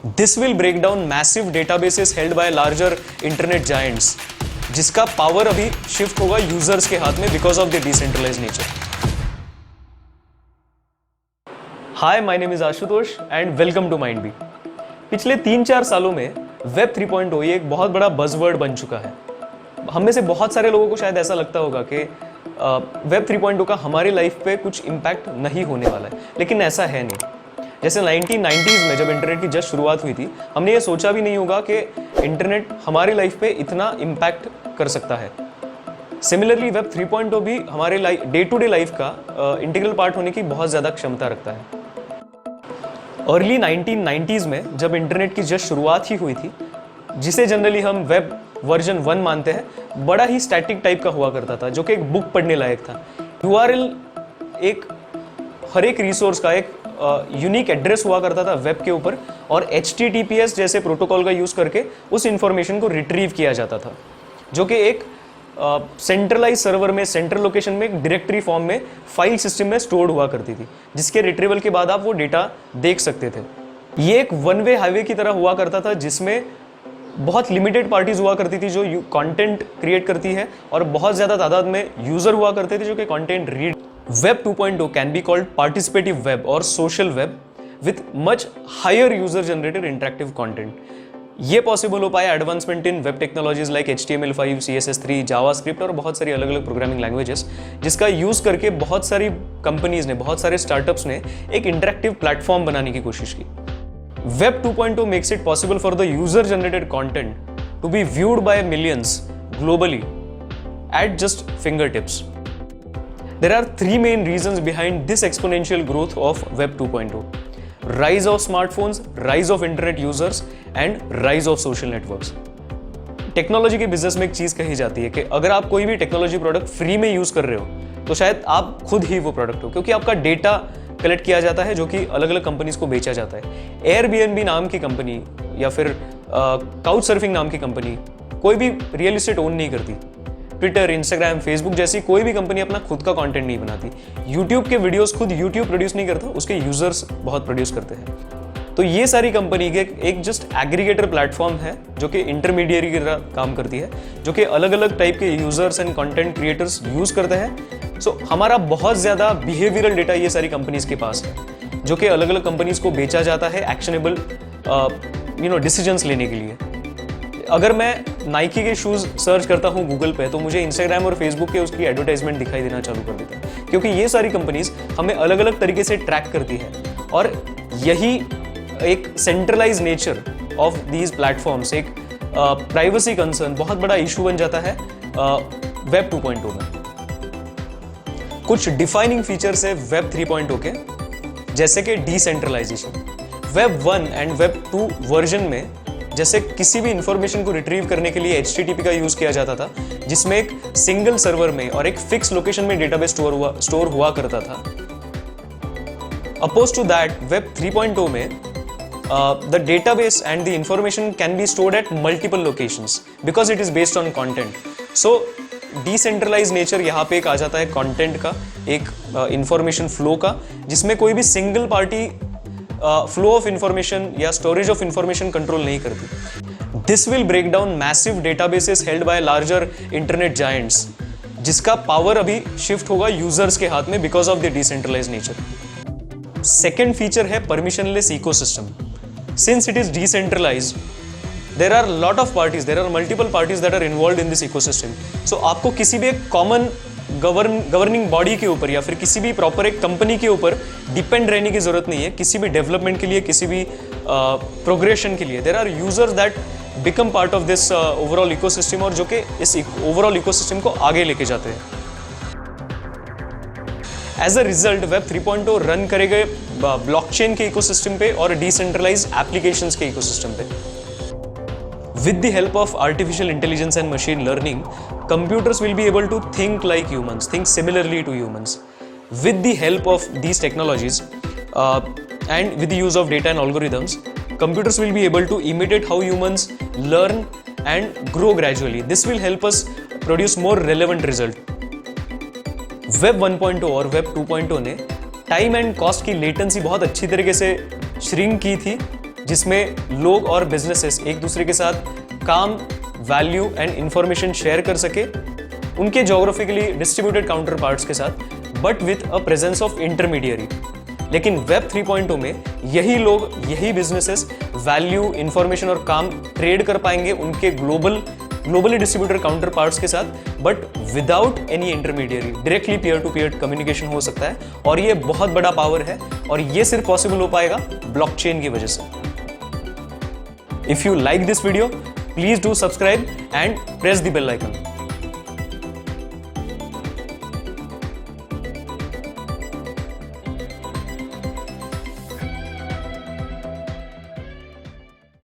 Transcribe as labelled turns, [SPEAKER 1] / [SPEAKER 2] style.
[SPEAKER 1] This will break down massive databases held by larger internet giants, जिसका power अभी shift होगा users के हाथ में because of the decentralized nature. Hi, my name is Ashutosh and welcome to Mind B. पिछले 3-4 सालों में web 3.0 ये एक बहुत बड़ा बज़वर्ड बन चुका है। हम में से बहुत सारे लोगों को शायद ऐसा लगता होगा कि वेब 3.0 का हमारी लाइफ पे कुछ इम्पैक्ट नहीं होने वाला है, लेकिन ऐसा है नहीं। जैसे 1990s में जब इंटरनेट की जस्ट शुरुआत हुई थी, हमने ये सोचा भी नहीं होगा कि इंटरनेट हमारी लाइफ पे इतना इम्पैक्ट कर सकता है। सिमिलरली वेब 3.0 भी हमारे डे टू डे लाइफ का इंटीग्रल पार्ट होने की बहुत ज़्यादा क्षमता रखता है। अर्ली 1990s में जब इंटरनेट की जस्ट शुरुआत ही हुई थी, जिसे जनरली हम वेब वर्जन 1 मानते हैं, बड़ा ही स्टैटिक टाइप का हुआ करता था, जो कि एक बुक पढ़ने लायक था। URL एक हर एक रिसोर्स का एक यूनिक एड्रेस हुआ करता था वेब के ऊपर, और HTTPS जैसे प्रोटोकॉल का यूज़ करके उस इंफॉर्मेशन को रिट्रीव किया जाता था, जो कि एक सेंट्रलाइज सर्वर में, सेंट्रल लोकेशन में, एक डायरेक्टरी फॉर्म में, फाइल सिस्टम में स्टोर्ड हुआ करती थी, जिसके रिट्रीवल के बाद आप वो डेटा देख सकते थे। ये एक वन वे हाईवे की तरह हुआ करता था, जिसमें बहुत लिमिटेड पार्टीज हुआ करती थी जो कंटेंट क्रिएट करती है, और बहुत ज़्यादा तादाद में यूज़र हुआ करते थे जो कि content read. Web 2.0 can be called participative web और social web with much higher user generated interactive content. ये पॉसिबल हो पाया advancement in web technologies like HTML5, CSS3, JavaScript और बहुत सारी अलग अलग प्रोग्रामिंग लैंग्वेजेस, जिसका यूज़ करके बहुत सारी कंपनीज ने, बहुत सारे स्टार्टअप्स ने एक इंटरेक्टिव प्लेटफॉर्म बनाने की कोशिश की। Web 2.0 makes it possible for the user-generated content to be viewed by millions globally at just fingertips. There are 3 main reasons behind this exponential growth of Web 2.0. Rise of smartphones, rise of internet users and rise of social networks. Technology के business में एक चीज़ कही जाती है कि अगर आप कोई भी टेक्नोलॉजी प्रोडक्ट फ्री में यूज़ कर रहे हो, तो शायद आप खुद ही वो प्रोडक्ट हो, क्योंकि आपका डेटा कलेक्ट किया जाता है जो कि अलग अलग कंपनीज को बेचा जाता है। Airbnb नाम की कंपनी या फिर काउच सर्फिंग नाम की कंपनी कोई भी रियल एस्टेट ओन नहीं करती। ट्विटर, इंस्टाग्राम, फेसबुक जैसी कोई भी कंपनी अपना खुद का कंटेंट नहीं बनाती। यूट्यूब के वीडियोस खुद यूट्यूब प्रोड्यूस नहीं करता, उसके यूजर्स बहुत प्रोड्यूस करते हैं। तो ये सारी कंपनी के एक जस्ट एग्रीगेटर प्लेटफॉर्म है जो कि इंटरमीडिएरी की तरह काम करती है, जो कि अलग अलग टाइप के users and content creators use करते हैं। सो हमारा बहुत ज़्यादा बिहेवियरल डेटा ये सारी कंपनीज के पास है, जो कि अलग अलग कंपनीज को बेचा जाता है एक्शनेबल डिसीजंस लेने के लिए। अगर मैं नाइकी के शूज़ सर्च करता हूँ गूगल पे, तो मुझे इंस्टाग्राम और फेसबुक के उसकी एडवर्टाइजमेंट दिखाई देना चालू कर देता है, क्योंकि ये सारी कंपनीज हमें अलग अलग तरीके से ट्रैक करती है। और यही एक centralize nature of these platforms, एक प्राइवेसी कंसर्न बहुत बड़ा इशू बन जाता है वेब 2.0 में। कुछ डिफाइनिंग फीचर्स है वेब 3.0 के, जैसे कि decentralization. Web 1 and web 2 version में जैसे किसी भी इंफॉर्मेशन को रिट्रीव करने के लिए HTTP का यूज किया जाता था, जिसमें एक सिंगल सर्वर में और एक फिक्स लोकेशन में डेटाबेस स्टोर हुआ करता था। अपोज टू दैट, वेब 3.0 में the database and the information can be stored at multiple locations because it is based on content. So decentralize nature यहाँ पे एक आ जाता है कंटेंट का, एक इंफॉर्मेशन फ्लो का, जिसमें कोई भी single party flow of information या स्टोरेज ऑफ इंफॉर्मेशन कंट्रोल नहीं करती। This will break down massive databases held by larger internet giants, जिसका पावर अभी शिफ्ट होगा यूजर्स के हाथ में because of the decentralize nature. Second feature है permissionless ecosystem. Since it is decentralized, there are lot of parties, there are multiple parties that are involved in this ecosystem. So आपको किसी भी एक common governing body के ऊपर या फिर किसी भी प्रॉपर एक कंपनी के ऊपर डिपेंड रहने की जरूरत नहीं है, किसी भी डेवलपमेंट के लिए, किसी भी प्रोग्रेशन के लिए। There are users that become part of this overall ecosystem, और जो कि इस ओवरऑल इकोसिस्टम को आगे लेके जाते हैं। As a result, web 3.0 run करेगा ब्लॉकचेन के इकोसिस्टम पे और डिसेंट्रलाइज एप्लीकेशंस के इकोसिस्टम पे। With the help of artificial intelligence and machine learning, computers will be able to think like humans, think similarly to humans. With the help of these technologies and with the use of data and algorithms, computers will be able to imitate how humans learn and grow gradually. This will help us produce more relevant result. Web 1.0 और Web 2.0 ने time and cost की latency बहुत अच्छी तरीके से shrink की थी, जिसमें लोग और बिजनेसेस एक दूसरे के साथ काम, वैल्यू एंड इंफॉर्मेशन शेयर कर सके उनके जोग्राफिकली डिस्ट्रीब्यूटेड काउंटर पार्ट्स के साथ, but with a presence of intermediary. लेकिन वेब 3.0 में यही लोग, यही बिजनेसेस वैल्यू, इंफॉर्मेशन और काम ट्रेड कर पाएंगे उनके ग्लोबली डिस्ट्रीब्यूटेड काउंटर पार्ट्स के साथ, but without any intermediary. Directly peer to peer communication हो सकता है और ये बहुत बड़ा पावर है और ये सिर्फ पॉसिबल हो पाएगा ब्लॉकचेन की वजह से। If you like this video, please do subscribe and press the bell icon.